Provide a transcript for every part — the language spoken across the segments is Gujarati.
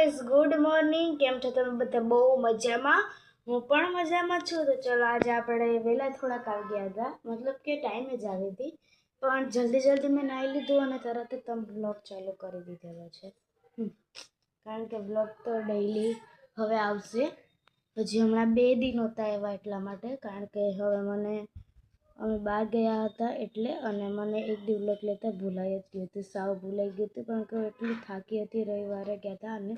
Guys, good morning. કેમ છો તમે બધા? બહુ મજામાં. હું પણ મજામાં છું. તો ચલો, આજે આપણે વહેલા થોડાક આવી ગયા હતા, મતલબ કે ટાઈમે જ આવી હતી, પણ જલ્દી મેં નાહી લીધું અને તરત જ તમે બ્લોગ ચાલુ કરી દીધેલો છે. કારણ કે બ્લોગ તો ડેઈલી હવે આવશે. હજી હમણાં 2 દિન નહોતા એવા, એટલા માટે. કારણ કે હવે અમે બહાર ગયા હતા એટલે, અને મને એક દી બ્લોગ લેતા ભૂલાઈ જ ગયું હતું, સાવ ભૂલાઈ ગયું હતું. કારણ કે એટલી થાકી હતી, રવિવારે ગયા હતા અને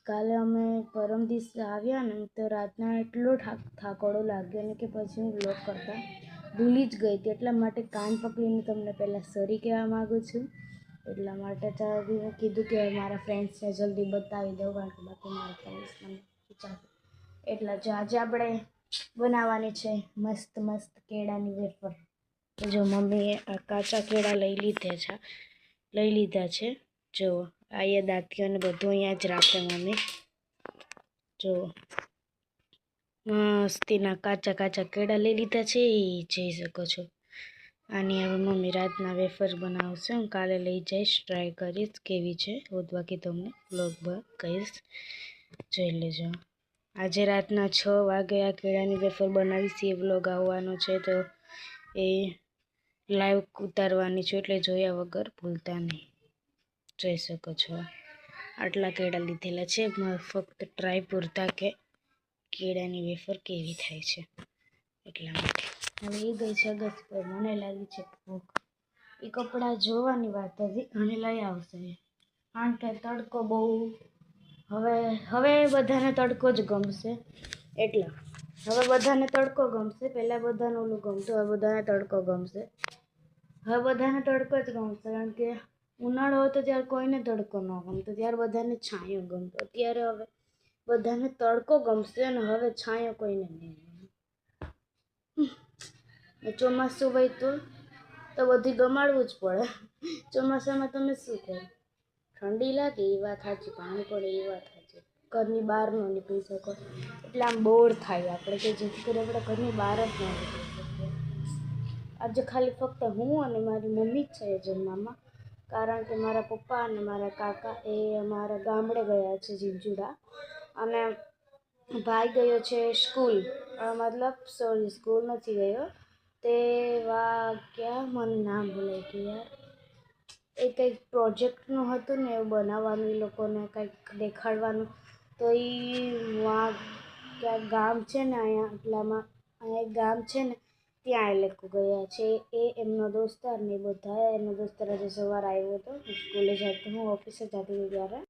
કાલે અમે પરમ દિવસે આવ્યા ને તો રાતના એટલો થાકોડો લાગ્યો ને કે પછી હું બ્લોગ કરતા ભૂલી જ ગઈ હતી. એટલા માટે કાન પકડીને તમને પહેલાં સોરી કહેવા માગું છું. એટલા માટે તો મેં કીધું કે મારા ફ્રેન્ડ્સને જલ્દી બતાવી દઉં, કારણ કે બાકી મારા ફ્રેન્ડ્સ મને વિચાર. એટલા જ આજે આપણે બનાવવાની છે મસ્ત મસ્ત કેળાની વેફર. જો મમ્મીએ આ કાચા કેળા લઈ લીધા છે. જો આ દાંતીઓ ને બધું અહીંયા જ રાખે મમ્મી. જો મસ્તીના કાચા કેળા લઈ લીધા છે, એ જોઈ શકો છો. આની હવે મમ્મી રાતના વેફર બનાવશે. હું કાલે લઈ જઈશ, ટ્રાય કરીશ કેવી છે. બાકી તમને બ્લોગ કહીશ, જોઈ લેજો. આજે રાતના 6 વાગે આ કેળાની વેફર બનાવીશ. એ બ્લોગ આવવાનો છે તો એ લાઈવ ઉતારવાની છું, એટલે જોયા વગર ભૂલતા નહીં. જોઈ શકો છો, આટલા કેળા લીધેલા છે ફક્ત ટ્રાય પૂરતા કે કેળાની વેફર કેવી થાય છે, એટલા માટે. હવે એ ગઈ છે અગસ પર, મને લાગી છે ભૂખ. એ કપડાં જોવાની વાત હતી અને લઈ આવશે, કારણ કે તડકો બહુ હવે બધાને તડકો જ ગમશે. એટલા હવે બધાને તડકો ગમશે. પહેલાં બધાને ઓલું ગમતું, હવે બધાને તડકો ગમશે. કારણ કે ઉનાળો હતો ત્યારે કોઈને તડકો ન ગમતો, ત્યારે બધાને છાંયો ગમતો. અત્યારે હવે બધાને તડકો ગમશે અને હવે છાંયો કોઈને નહીં ગમે. ચોમાસું હોય તો બધી ગમાડવું જ પડે. ચોમાસામાં તમે શું કરો? ઠંડી લાગે એ વાત સાચી, પાણી પડે એ વાત સાચી, ઘરની બહાર ન નીકળી શકો એટલે આમ બોર થાય આપણે, કે જેથી કરી આપણે ઘરની બહાર જ ન નીકળી શકીએ. આજે ખાલી ફક્ત હું અને મારી મમ્મી જ છે જમવામાં, કારણ કે મારા પપ્પા અને મારા કાકા એ અમારા ગામડે ગયા છે જીંજુડા, અને ભાઈ ગયો છે સ્કૂલ. સ્કૂલ નથી ગયો, તે ક્યાં મને નામ ભૂલાઈ ગયું યાર. એ કંઈક પ્રોજેક્ટનું હતું ને, એવું બનાવવાનું, એ લોકોને કંઈક દેખાડવાનું. તો એ ક્યાંક ગામ છે ને અહીંયા એક ગામ છે ને ત્યાં એ લોકો ગયા છે. એમનો દોસ્તાર ને બધા એમનો દોસ્તાર આજે સવારે આવ્યો હતો, સ્કૂલે જતો, હું ઓફિસે જતી હતી ત્યારે.